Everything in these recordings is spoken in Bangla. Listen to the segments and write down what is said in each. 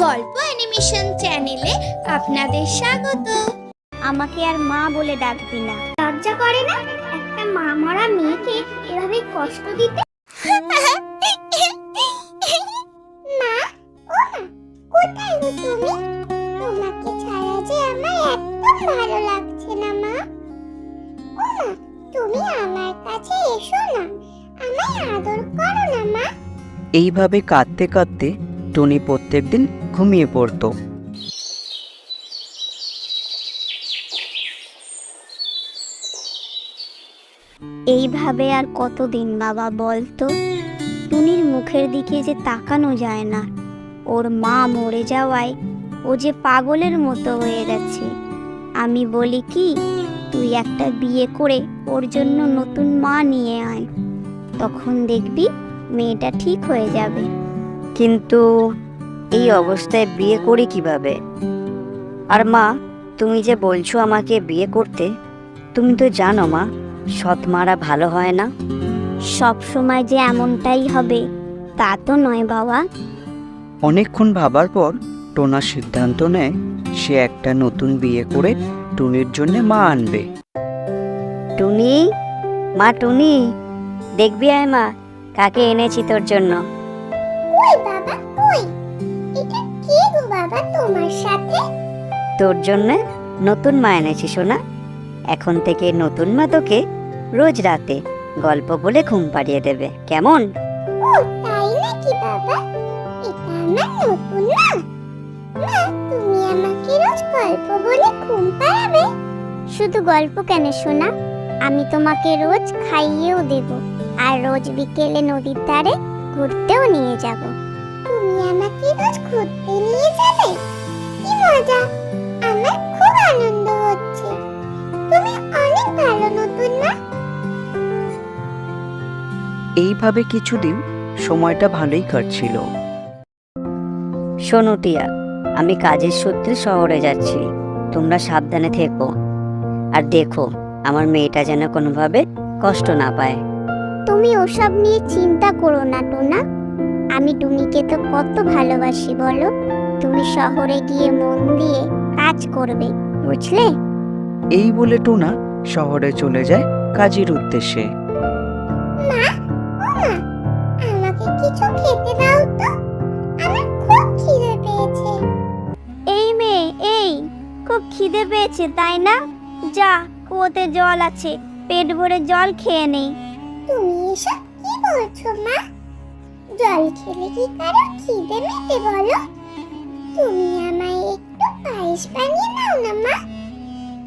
গল্প অ্যানিমেশন চ্যানেলে আপনাদের স্বাগত। আমাকে আর মা বলে ডাকবি না। লজ্জা করে না একটা মা মরা মেয়েকে এভাবে কষ্ট দিতে? মা, ও মা, কোথায় গো তুমি? তোমাকে ছাড়া যে আমার একদম ভালো লাগছে না মা। ও মা, তুমি আমার কাছে এসো না, আমায় আদর করো না মা। এইভাবে কাঁদতে কাঁদতে টুনি প্রত্যেকদিন ঘুমিয়ে পড়তো। এইভাবে আর কতদিন বাবা বলতো? টুনির মুখের দিকে যে তাকানো যায় না। ওর মা মরে যাওয়ায় ও যে পাগলের মতো হয়ে গেছে। আমি বলি কি, তুই একটা বিয়ে করে ওর জন্য নতুন মা নিয়ে আয়, তখন দেখবি মেয়েটা ঠিক হয়ে যাবে। কিন্তু এই অবস্থায় বিয়ে করি কিভাবে? আর মা, তুমি যে বলছো আমাকে বিয়ে করতে, তুমি তো জানো মা, সৎ মারা ভালো হয় না। সব সময় যে এমনটাই হবে তা তো নয় বাবা। অনেকক্ষণ ভাবার পর টোনা সিদ্ধান্ত নেয় সে একটা নতুন বিয়ে করে টুনির জন্য মা আনবে। টুনি, মা টুনি, দেখবি আয় মা, কাকে এনেছি তোর জন্য। কই বাবা, কই? এটা কে গো বাবা তোমার সাথে? তোর জন্য নতুন মা এনেছি সোনা। এখন থেকে নতুন মা তোকে রোজ রাতে গল্প বলে ঘুম পাড়িয়ে দেবে, কেমন? ও তাই নাকি বাবা? এটা আমার নতুন না? মা, তুমি আমাকে রোজ গল্প বলে ঘুম পাড়াবে? শুধু গল্প কেন সোনা, আমি তোমাকে রোজ খাইয়েও দেব, আর রোজ বিকেলে নদীর ধারে ঘুরতেও নিয়ে যাব। তুমি আমাকে রোজ ঘুরতে নিয়ে যাবে? কি মজা! আমার খুব আনন্দ হচ্ছে। তুমি অনেক ভালো নতুন মা। এইভাবে কিছুদিন সময়টা ভালোই কাটছিল। শোনো টিয়া, আমি কাজের সূত্রে শহরে যাচ্ছি, তোমরা সাবধানে থেকো। আর দেখো আমার মেয়েটা যেন কোনোভাবে কষ্ট না পায়। তুমি ওসব নিয়ে চিন্তা করো না টোনা, আমি টুনিকে তো কত ভালোবাসি বলো। তুমি শহরে গিয়ে মন দিয়ে কাজ করবে, বুঝলে? এই বলে টোনা শহরে চলে যায় কাজের উদ্দেশ্যে। মা, ও মা, আমাকে কিছু খেতে দাও তো, আমার খুব খিদে পেয়েছে। এই মেয়ে, এই খুব খিদে পেয়েছে তাই না? যা, কুয়োতে জল আছে, পেট ভরে জল খেয়ে নেই। তুমি এসব কি বলছো মা? জল খেলে কি কারো খিদে মেটে বলো? তুমি আমায় একটু পায়েস বানিয়ে দাও না মা,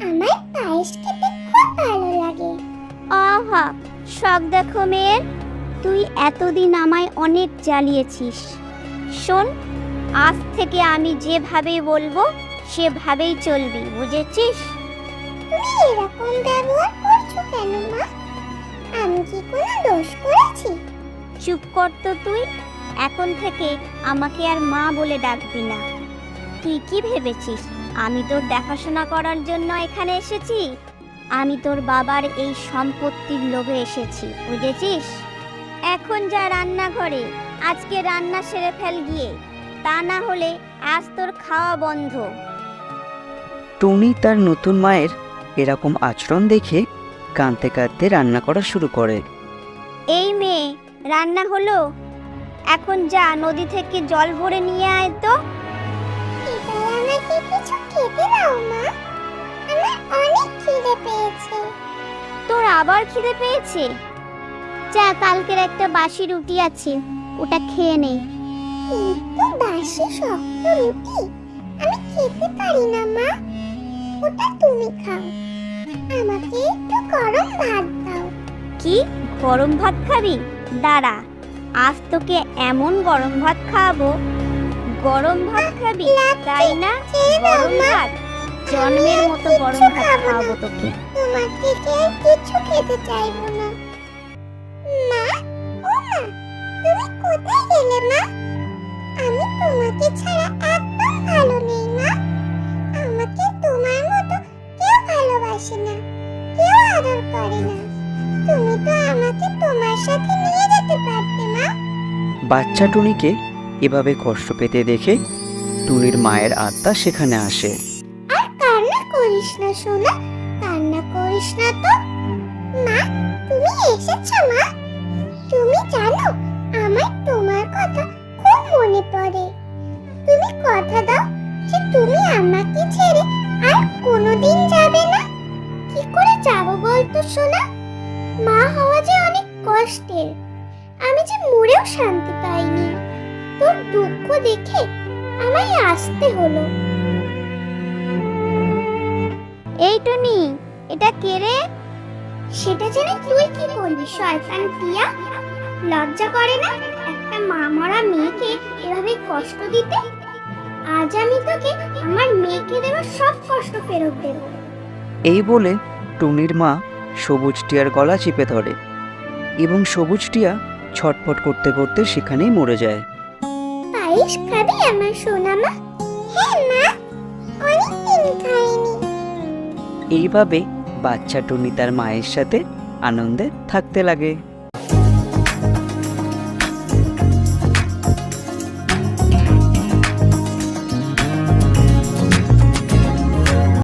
আমার পায়েস খেতে খুব ভালো লাগে। আহা, শখ দেখো মেয়ের। তুই এতদিন আমায় অনেক জ্বালিয়েছিস। শোন, আজ থেকে আমি যেভাবে বলবো সেভাবেই চলবি, বুঝেছিস? তুমি এরকম ব্যবহার করছো কেন মা? আমি কি কোনো দোষ করেছি? চুপ কর তো তুই। এখন থেকে আমাকে আর মা বলে ডাকবি না। তুই কি ভেবেছিস আমি তোর দেখাশোনা করার জন্য এখানে এসেছি? আমি তোর বাবার এই সম্পত্তির লোভে এসেছি, বুঝেছিস? এখন যা রান্নাঘরে, আজকে রান্না সেরে ফেল গিয়ে, তা না হলে আজ তোর খাওয়া বন্ধ। টুনি তার নতুন মায়ের এরকম আচরণ দেখে কাঁদতে কাঁদতে রান্না করা শুরু করে। এই মেয়ে, রান্না হলো? এখন যা, নদী থেকে জল ভরে নিয়ে আয় তো। এবার আমাকে কিছু খেতে দাও মা, আমার অনেক খিদে পেয়েছে। তোর আবার খিদে পেয়েছে? যা, কালকের একটা বাসি রুটি আছে, ওটা খেয়ে নে। কিন্তু বাসি শক্ত রুটি আমি খেতে পারি না মা, ওটা তুমি খাও। আমাকে একটু গরম ভাত দাও। কি, গরম ভাত খাবি? দাঁড়া, আজ তোকে এমন গরম ভাত খাওয়াবো। গরম ভাত খাবি তাই না? গরম ভাত, জন্মের মতো গরম ভাত খাওয়াবো তোকে। তোমার থেকে আর কিছু খেতে চাইবো না। মা, ও মা, তুমি কোথায় গেলে মা? আমি তোমাকে ছাড়া একদম ভালো নেই মা। আমাকে তোমার মতো কেউ ভালোবাসে না, কেউ আদর করে না। তুমি তো আমাকে তোমার সাথে নিয়ে যেতে পারতে মা। বাচ্চা টুনিকে এভাবে কষ্ট পেতে দেখে টুনির মায়ের আত্মা সেখানে আসে। আর কান্না করিস না সোনা, কান্না করিস না তো। মা, তুমি এসেছো মা? তুমি জানো আমার তোমার কথা খুব মনে পড়ে। তুমি কথা দাও যে তুমি আমাকে ছেড়ে আর কোনোদিন যাবে না। কি করে যাবো বলতো সোনা? মা হওয়া যে অনেক কষ্টের, আমি যে মরেও শান্তি পাইনি। তোর দুঃখ দেখে আমায় আসতে হলো। এই টুনি, এটা কে রে? সেটা জেনে তুই কি বলবি শয়তান টিয়া? লজ্জা করে না একটা মা মরা মেয়েকে এভাবে কষ্ট দিতে? আজ আমি তোকে আমার মেয়েকে দেওয়া সব কষ্ট ফেরত দেব। এই বলে টুনির মা সবুজ টিয়ার গলা চেপে ধরে এবং সবুজ টিয়া ছটফট করতে করতে সেখানেই মরে যায়। পায়েস খাবি আমার সোনা মা? হ্যাঁ মা, অনেকদিন খাইনি। এইভাবে বাচ্চা টুনি তার মায়ের সাথে আনন্দে থাকতে লাগে।